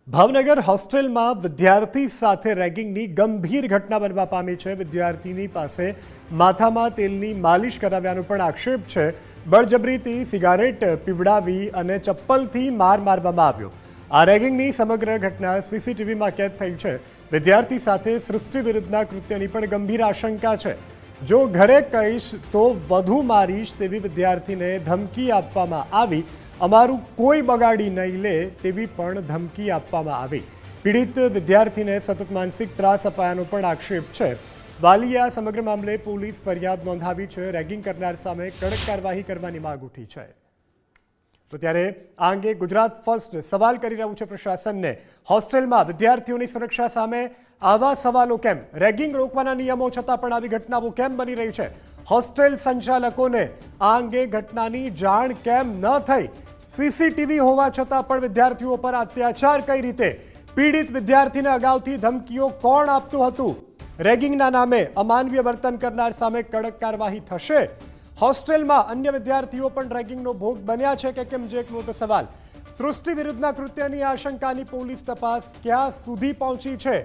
ભાવનગર હોસ્ટેલમાં વિદ્યાર્થી સાથે રેગિંગની ગંભીર ઘટના બનવા પામી છે। વિદ્યાર્થીની પાસે માથામાં તેલની માલિશ કરાવ્યાનો પણ આક્ષેપ છે। બળજબરીથી સિગારેટ પીવડાવી અને ચપ્પલથી માર મારવામાં આવ્યો। આ રેગિંગની સમગ્ર ઘટના સીસીટીવીમાં કેદ થઈ છે। વિદ્યાર્થી સાથે સૃષ્ટિ વિરુદ્ધના કૃત્યની પણ ગંભીર આશંકા છે। જો ઘરે કહીશ તો વધુ મારીશ તેવી વિદ્યાર્થીને ધમકી આપવામાં આવી। અમારું કોઈ બગાડી નહીં લે તેવી પણ ધમકી આપવામાં આવી। પીડિત વિદ્યાર્થીને સતત માનસિક ત્રાસ અપાયાનો પણ આક્ષેપ છે। વાલીએ આ સમગ્ર મામલે પોલીસ ફરિયાદ નોંધાવી છે। રેગિંગ કરનાર સામે કડક કાર્યવાહી કરવાની માંગ ઉઠી છે। તો ત્યારે આ અંગે ગુજરાત ફર્સ્ટ સવાલ કરી રહ્યું છે પ્રશાસનને। હોસ્ટેલમાં વિદ્યાર્થીઓની સુરક્ષા સામે આવા સવાલો કેમ? રેગિંગ રોકવાના નિયમો છતાં પણ આવી ઘટનાઓ કેમ બની રહી છે? હોસ્ટેલ સંચાલકોને આ અંગે ઘટનાની જાણ કેમ ન થઈ? સીસીટીવી હોવા છતાં પણ વિદ્યાર્થીઓ પર અત્યાચાર કઈ રીતે? પીડિત વિદ્યાર્થીને અગાઉથી ધમકીઓ કોણ આપતું હતું? રેગિંગના નામે અમાનવીય વર્તન કરનાર સામે કડક કાર્યવાહી થશે? હોસ્ટેલમાં અન્ય વિદ્યાર્થીઓ પણ રેગિંગનો ભોગ બન્યા છે કે કેમ? જે એક મોટો સવાલ। સૃષ્ટિ વિરુદ્ધના કૃત્યની આશંકાની પોલીસ તપાસ ક્યાં સુધી પહોંચી છે?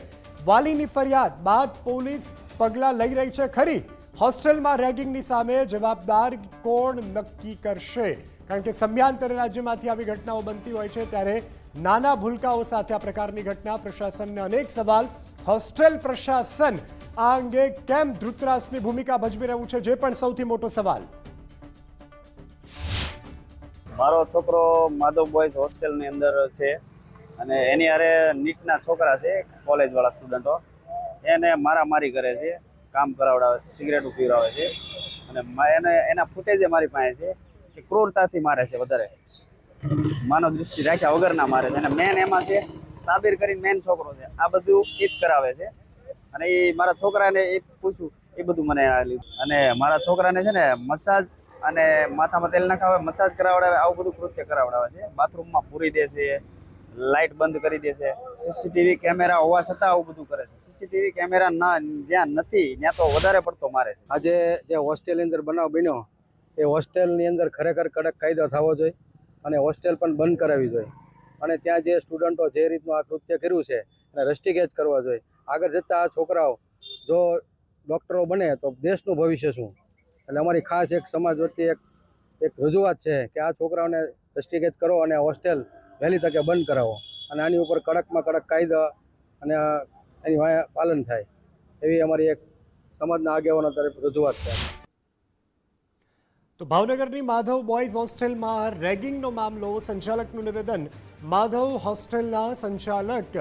વાલીની ફરિયાદ બાદ પોલીસ પગલાં લઈ રહી છે ખરી? હોસ્ટેલમાં રેગિંગની સામે જવાબદાર કોણ નક્કી કરશે? કારણ કે સમયાંતરે રાજ્યમાંથી આવી ઘટનાઓ બનતી હોય છે, ત્યારે નાના ભૂલકાઓ સાથે આ પ્રકારની ઘટના પ્રશાસનને અનેક સવાલ। હોસ્ટેલ પ્રશાસન આ અંગે કેમ ધૃતરાષ્ટ્રની ભૂમિકા ભજવી રહ્યું છે, જે પણ સૌથી મોટો સવાલ। મારો છોકરો માધવ બોયઝ હોસ્ટેલની અંદર છે અને એની હારે નીટના છોકરા છે, કોલેજવાળા સ્ટુડન્ટો, એને મારામારી કરે છે, કામ કરાવડાવે છે, સિગરેટ પીવડાવે છે અને એના ફૂટેજ મારી પાસે છે કે ક્રૂરતાથી મારે છે, વધારે માનવ દૃષ્ટિ રાખ્યા વગરના મારે છે। અને મેન એમાં છે સાબિર કરીને મેન છોકરો છે, આ બધું ઈ જ કરાવે છે। અને એ મારા છોકરાને એ પૂછ્યું એ બધું મને લીધું। અને મારા છોકરાને છે ને મસાજ અને માથામાં તેલ નખાવે, મસાજ કરાવડાવે, આવું બધું કૃત્ય કરાવડાવે છે। બાથરૂમમાં પૂરી દે છે, લાઇટ બંધ કરી દે છે, સીસીટીવી કેમેરા હોવા છતાં આવું બધું કરે છે। સીસીટીવી કેમેરા ના જ્યાં નથી ત્યાં તો વધારે પડતો મારે છે। આજે જે હોસ્ટેલની અંદર બનાવ બન્યો એ હોસ્ટેલની અંદર ખરેખર કડક કાયદો થવો જોઈએ અને હોસ્ટેલ પણ બંધ કરાવવી જોઈએ અને ત્યાં જે સ્ટુડન્ટો જે રીતનું આ કૃત્ય કર્યું છે એને રસ્ટિકેજ કરવા જોઈએ। આગળ જતાં આ છોકરાઓ જો ડૉક્ટરો બને તો દેશનું ભવિષ્ય શું? એટલે અમારી ખાસ એક સમાજ વતી એક રજૂઆત છે કે આ છોકરાઓને રસ્ટિકેજ કરો અને હોસ્ટેલ વહેલી તકે બંધ કરાવો અને આની ઉપર કડકમાં કડક કાયદા અને એની પાલન થાય એવી અમારી એક સમાજના આગેવાનો તરફ રજૂઆત છે। તો ભાવનગરની માધવ બોયઝ હોસ્ટેલમાં રેગિંગનો મામલો, સંચાલકનું નિવેદન। માધવ હોસ્ટેલના સંચાલક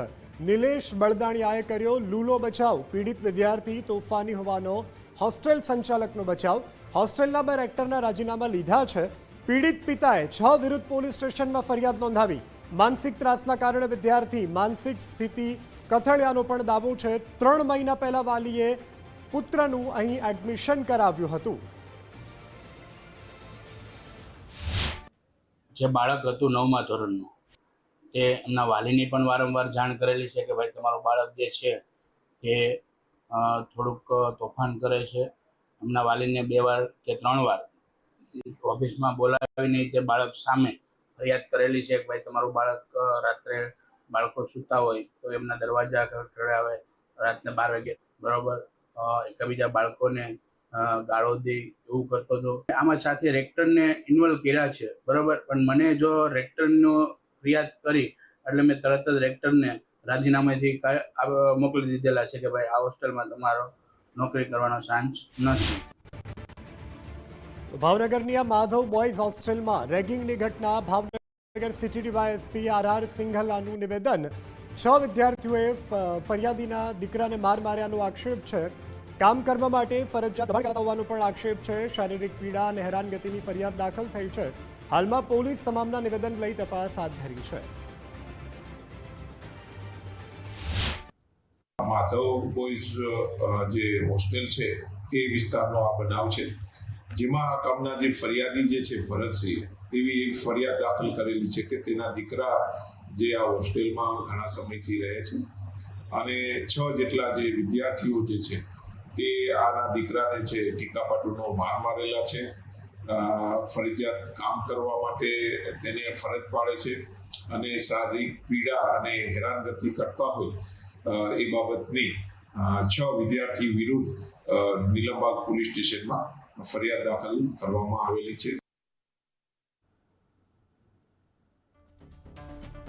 નિલેશ બળદાણિયાએ કર્યો લૂલો બચાવ। પીડિત વિદ્યાર્થી તોફાની હોવાનો હોસ્ટેલ સંચાલકનો બચાવ। હોસ્ટેલના 2 રેક્ટરના રાજીનામા લીધા છે। પીડિત પિતાએ 6 વિરુદ્ધ પોલીસ સ્ટેશનમાં ફરિયાદ નોંધાવી। માનસિક ત્રાસના કારણે વિદ્યાર્થી માનસિક સ્થિતિ કથળ્યાનો પણ દાવો છે। 3 મહિના પહેલા વાલીએ પુત્રનું અહીં એડમિશન કરાવ્યું હતું। જે બાળક હતું 9મા ધોરણનું, તે એમના વાલીની પણ વારંવાર જાણ કરેલી છે કે ભાઈ તમારું બાળક જે છે તે થોડુંક તોફાન કરે છે। એમના વાલીને 2 વાર કે 3 વાર ઓફિસમાં બોલાવીને તે બાળક સામે ફરિયાદ કરેલી છે કે ભાઈ તમારું બાળક રાત્રે બાળકો સૂતા હોય તો એમના દરવાજા ખખડાવે, રાતને 12 વાગે બરાબર એકબીજા બાળકોને ગાળો દે, એવું કરતો હતો। આમાં સાથે રેક્ટરને ઇન્વોલ્વ કર્યા છે બરાબર, પણ મને જો રેક્ટરનો ફરિયાદ કરી એટલે મેં તરત જ રેક્ટરને રાજીનામાથી મોકલી દીધેલા છે કે ભાઈ આ હોસ્ટેલમાં તમારો નોકરી કરવાનો ચાન્સ નથી। ભાવનગરની આ માધવ બોયઝ હોસ્ટેલમાં રેગિંગની ઘટના। ભાવનગર સિટી ડીવાયએસપી આર સિંઘલાનું નિવેદન। 6 વિદ્યાર્થીઓએ ફરિયાદીના દીકરાને માર માર્યાનો આક્ષેપ છે। કામ કરવા માટે ફરજિયાત દબાણ કરાતા હોવાનો પણ આક્ષેપ છે। શારીરિક પીડા અને હેરાનગતિની ફરિયાદ દાખલ થઈ છે। હાલમાં પોલીસ તમામના નિવેદન લઈ તપાસ હાથ ધરી છે। માધવ બોયઝ જે હોસ્ટેલ છે તે વિસ્તારનો આ બનાવ છે, જેમાં આ કામના જે ફરિયાદી જે છે ભરતસિંહ, એવી એક ફરિયાદ દાખલ કરેલી છે કે તેના દીકરા જે આ હોસ્ટેલમાં ઘણા સમયથી રહે છે અને 6 જેટલા જે વિદ્યાર્થીઓ જે છે તે આના દીકરાને છે ટીકાપાટુનો માર મારેલા છે। ફરજિયાત કામ કરવા માટે તેને ફરજ પાડે છે અને શારીરિક પીડા અને હેરાનગતિ કરતા હોય એ બાબતની 6 વિદ્યાર્થી વિરુદ્ધ નીલમબાગ પોલીસ સ્ટેશનમાં ફરિયાદ દાખલ કરવામાં આવેલી છે.